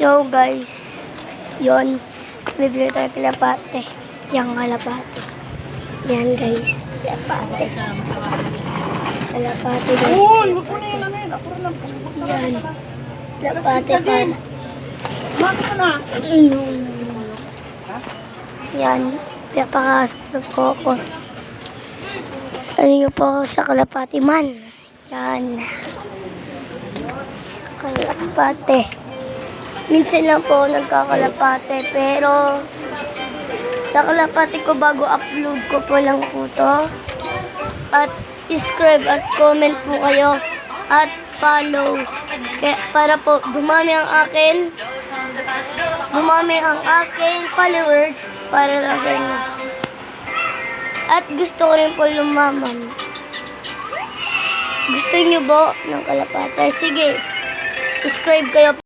Yo guys, yon bibili tayo kalapate. Yang kalapate. Yan guys, kalapate. Kalapate guys. Uy, wag mo na yan, ano yun. Ako rin lang. Yan. Kalapate para. Bakit ka na? Yan. Pinapakasok na po ako. Ano po ako sa kalapate man. Yan. Kalapate. Minsan lang po ako nagkakalapate, pero sa kalapate ko bago upload ko po lang po to. At subscribe at comment po kayo at follow. Kaya para po dumami ang akin followers para lang sa inyo. At gusto ko rin po lumaman. Gusto niyo po ng kalapate? Sige, subscribe kayo.